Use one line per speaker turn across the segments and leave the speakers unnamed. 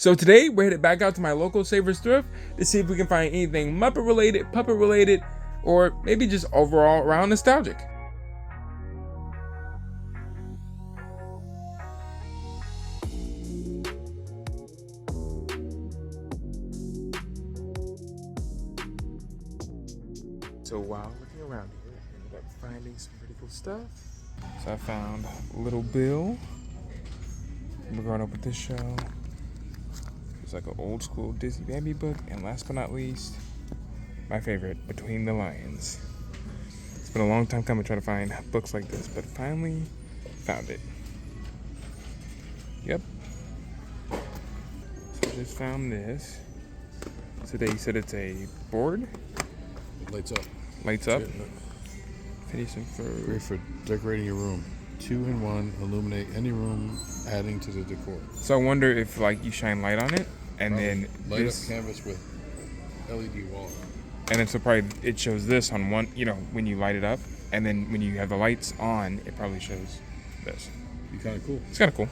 So today we're headed back out to my local Savers Thrift to see if we can find anything Muppet related, puppet related, or maybe just overall around nostalgic. So while looking around here, I ended up finding some pretty cool stuff. So I found Little Bill. We're growing up with this show. It's like an old school Disney baby book. And last but not least, my favorite, Between the Lions. It's been a long time coming trying to find books like this, but finally found it. Yep. So I just found this. So they said it's a board.
Lights up.
Lights up. Finishing for
Great for decorating your room. 2-in-1, illuminate any room, adding to the decor.
So I wonder if like you shine light on it, and then
light
this,
up canvas with LED wall.
and then so probably it shows this on one, you know, when you light it up, and then when you have the lights on, it probably shows this.
Be kind of cool.
It's kind of cool.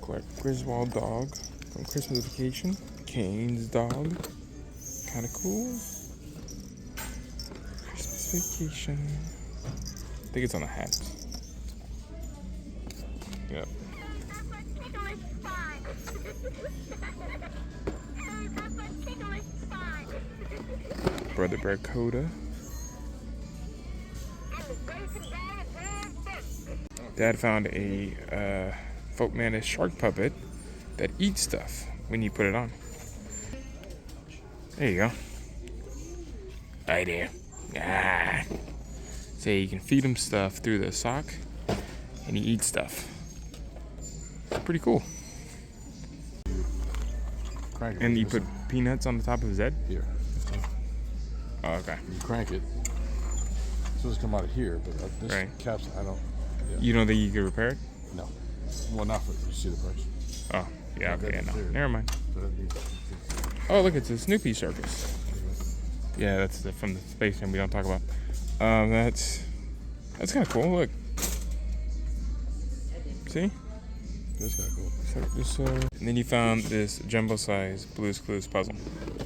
Collect Griswold dog from Christmas Vacation. Kane's dog. Kind of cool. Christmas Vacation. I think it's on the hat. Yep. Brother Bear Coda. Dad found a Folkmanish shark puppet that eats stuff when you put it on. There you go. Right there. Ah. So you can feed him stuff through the sock, and he eats stuff. Pretty cool.
Crank it.
And you put peanuts on the top of his head?
Here.
Oh, okay.
You crank it. It's supposed to come out of here, but this
Right.
caps, I don't. Yeah.
You don't think you could repair it?
No. Well, not for you see the price.
Oh, yeah, okay, yeah, no.
There.
Never mind.
So that needs,
Oh, look, it's a Snoopy circus. Yeah, that's from the Space Jam we don't talk about. That's kind of cool. Look. See?
that's kind of cool.
And then you found this jumbo-size Blue's Clues puzzle,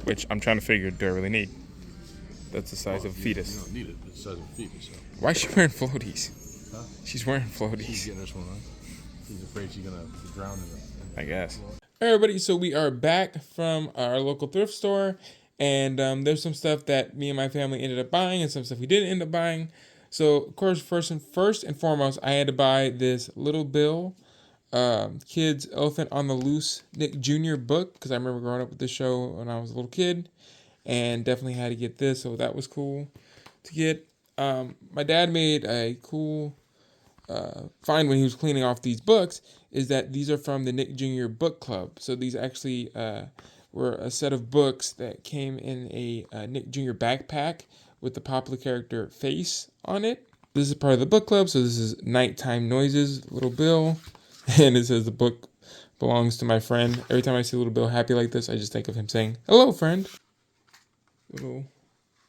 which I'm trying to figure, do I really need? That's the size of a fetus.
You don't need it. It's the size of a fetus. So.
Why is she wearing floaties?
Huh?
She's wearing
She's
floaties.
getting this one on. She's afraid she's gonna drown in it.
I guess. Hey everybody, so we are back from our local thrift store, and there's some stuff that me and my family ended up buying and some stuff we didn't end up buying. So of course, first and foremost, I had to buy this Little Bill Kids Elephant on the Loose Nick Jr. book, because I remember growing up with this show when I was a little kid, and definitely had to get this, so that was cool to get. My dad made a cool find when he was cleaning off these books, is that these are from the Nick Jr. Book Club. So these actually were a set of books that came in a Nick Jr. backpack with the popular character face on it. This is part of the book club, so this is Nighttime Noises, Little Bill. And it says the book belongs to my friend. Every time I see Little Bill happy like this, I just think of him saying, "Hello, friend." Little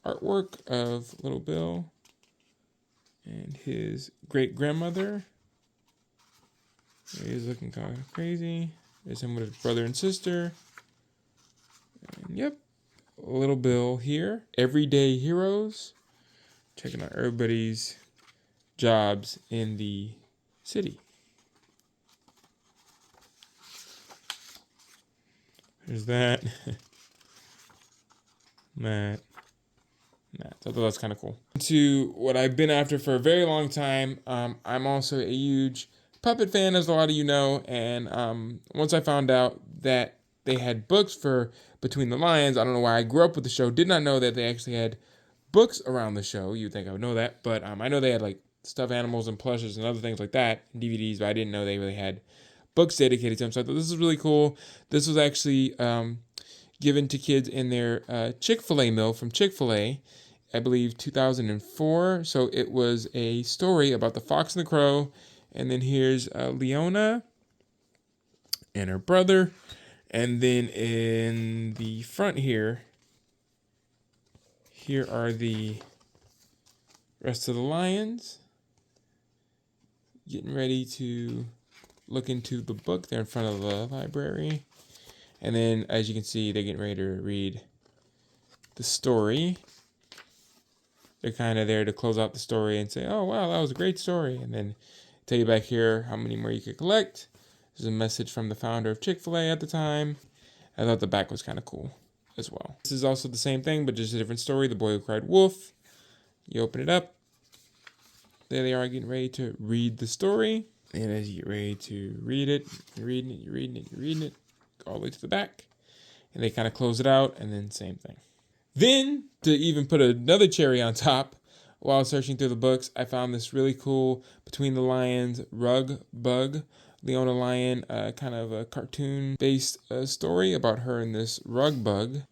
artwork of Little Bill and his great-grandmother. He's looking kind of crazy. There's him with his brother and sister. And yep, Little Bill here. Everyday heroes. Checking out everybody's jobs in the city. There's that. Matt. So I thought that's kind of cool. To what I've been after for a very long time. I'm also a huge puppet fan, as a lot of you know. And once I found out that they had books for Between the Lions, I don't know why I grew up with the show, did not know that they actually had books around the show. You'd think I would know that. But I know they had like stuffed animals and plushes and other things like that, and DVDs, but I didn't know they really had books dedicated to them. So I thought this was really cool. This was actually given to kids in their Chick-fil-A meal from Chick-fil-A, I believe 2004. So it was a story about the Fox and the Crow. And then here's Leona and her brother. And then in the front here are the rest of the lions getting ready to look into the book. They're in front of the library. And then, as you can see, they're getting ready to read the story. They're kind of there to close out the story and say, oh, wow, that was a great story. And then tell you back here how many more you could collect. There's a message from the founder of Chick-fil-A at the time. I thought the back was kind of cool as well. This is also the same thing, but just a different story. The Boy Who Cried Wolf. You open it up. There they are getting ready to read the story. And as you get ready to read it, you're reading it, you're reading it, you're reading it, all the way to the back. And they kind of close it out, and then same thing. Then, to even put another cherry on top, while searching through the books, I found this really cool Between the Lions rug bug. Leona Lion, kind of a cartoon-based story about her and this rug bug.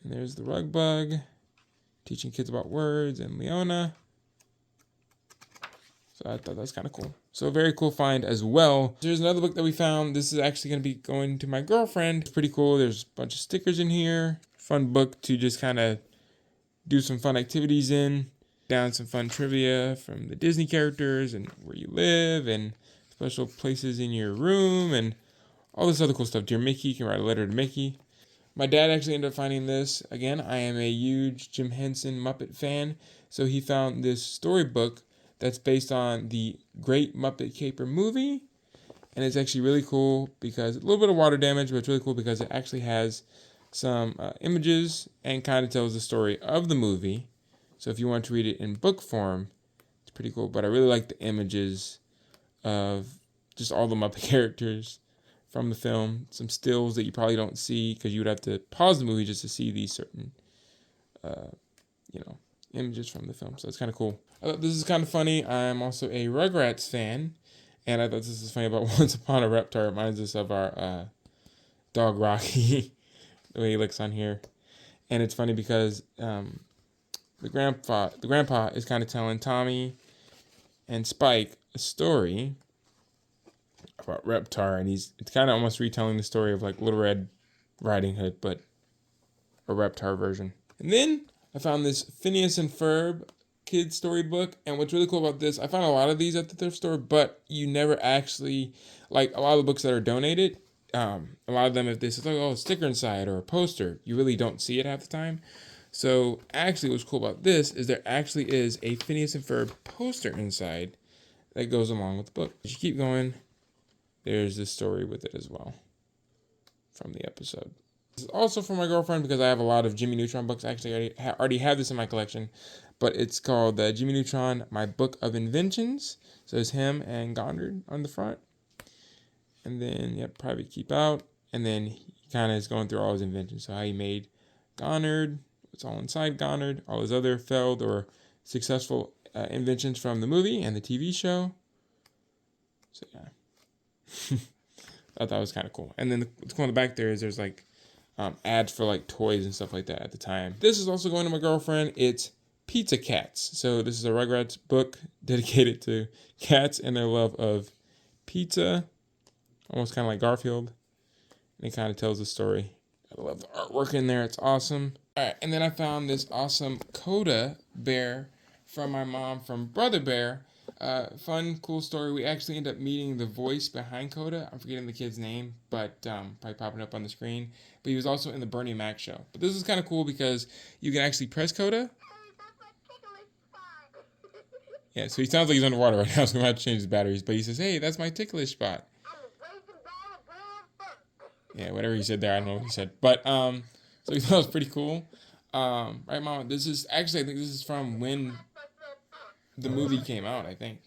And there's the rug bug, teaching kids about words, and Leona. So I thought that was kind of cool. So a very cool find as well. There's another book that we found. This is actually going to be going to my girlfriend. It's pretty cool. There's a bunch of stickers in here. Fun book to just kind of do some fun activities in. Down some fun trivia from the Disney characters and where you live and special places in your room and all this other cool stuff. Dear Mickey, you can write a letter to Mickey. My dad actually ended up finding this. Again, I am a huge Jim Henson Muppet fan. So he found this storybook that's based on the Great Muppet Caper movie. And it's actually really cool because a little bit of water damage, but it's really cool because it actually has some images and kind of tells the story of the movie. So if you want to read it in book form, it's pretty cool. But I really like the images of just all the Muppet characters from the film. Some stills that you probably don't see because you would have to pause the movie just to see these certain, images from the film. So it's kind of cool. I thought this is kind of funny. I'm also a Rugrats fan, and I thought this is funny about Once Upon a Reptar. It reminds us of our dog Rocky, the way he looks on here. And it's funny because the grandpa is kind of telling Tommy and Spike a story about Reptar, and it's kind of almost retelling the story of like Little Red Riding Hood, but a Reptar version. And then I found this Phineas and Ferb kids storybook, and what's really cool about this, I found a lot of these at the thrift store, but you never actually, like a lot of the books that are donated, a lot of them, if they say, oh, a sticker inside or a poster, you really don't see it half the time. So actually what's cool about this is there actually is a Phineas and Ferb poster inside that goes along with the book. As you keep going, there's this story with it as well from the episode. This is also for my girlfriend because I have a lot of Jimmy Neutron books. Actually, I already have this in my collection, but it's called Jimmy Neutron, My Book of Inventions. So it's him and Goddard on the front. And then, Private Keep Out. And then he kind of is going through all his inventions. So how he made Goddard, what's all inside Goddard, all his other failed or successful inventions from the movie and the TV show. So yeah, I thought that was kind of cool. And then what's cool in the back there's like ads for like toys and stuff like that at the time. This is also going to my girlfriend. It's Pizza Cats. So this is a Rugrats book dedicated to cats and their love of pizza. Almost kind of like Garfield. And it kind of tells the story. I love the artwork in there. It's awesome. All right, and then I found this awesome Coda bear from my mom from Brother Bear. Fun, cool story. We actually ended up meeting the voice behind Coda. I'm forgetting the kid's name, but probably popping up on the screen. But he was also in the Bernie Mac show. But this is kind of cool because you can actually press Coda. Yeah, so he sounds like he's underwater right now, so I'm going to have to change his batteries. But he says, hey, that's my ticklish spot. Yeah, whatever he said there, I don't know what he said. But, so he thought it was pretty cool. Right, Mom? This is, actually, I think this is from when the movie came out, I think.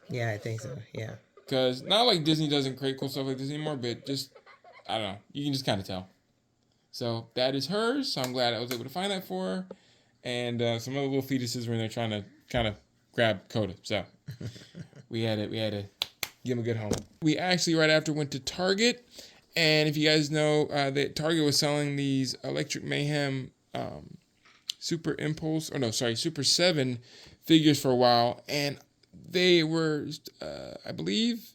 Yeah, I think so, yeah.
Because not like Disney doesn't create cool stuff like this anymore, but just, I don't know. You can just kind of tell. So that is hers. So I'm glad I was able to find that for her. And some other little fetuses were in there trying to kind of grab Coda. So we had to give him a good home. We actually right after went to Target. And if you guys know that Target was selling these Electric Mayhem Super 7 figures for a while. And they were, I believe,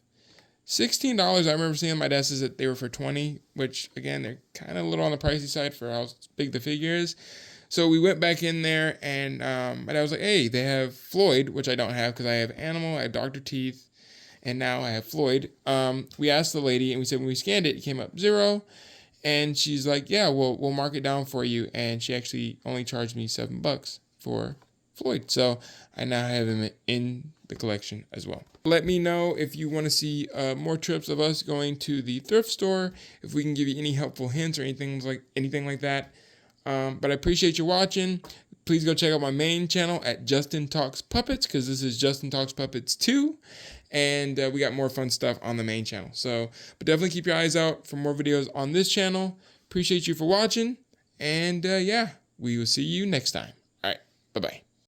$16. I remember seeing my dad says that they were for $20, which again, they're kind of a little on the pricey side for how big the figure is. So we went back in there and my dad was like, hey, they have Floyd, which I don't have because I have Animal, I have Dr. Teeth, and now I have Floyd. We asked the lady, and we said when we scanned it, it came up 0. And she's like, yeah, we'll mark it down for you. And she actually only charged me $7 for Floyd. So I now have him in the collection as well. Let me know if you want to see more trips of us going to the thrift store, if we can give you any helpful hints or anything like that. But I appreciate you watching. Please go check out my main channel at Justin Talks Puppets, because this is Justin Talks Puppets 2. And we got more fun stuff on the main channel. So, but definitely keep your eyes out for more videos on this channel. Appreciate you for watching. And yeah, we will see you next time. All right. Bye-bye.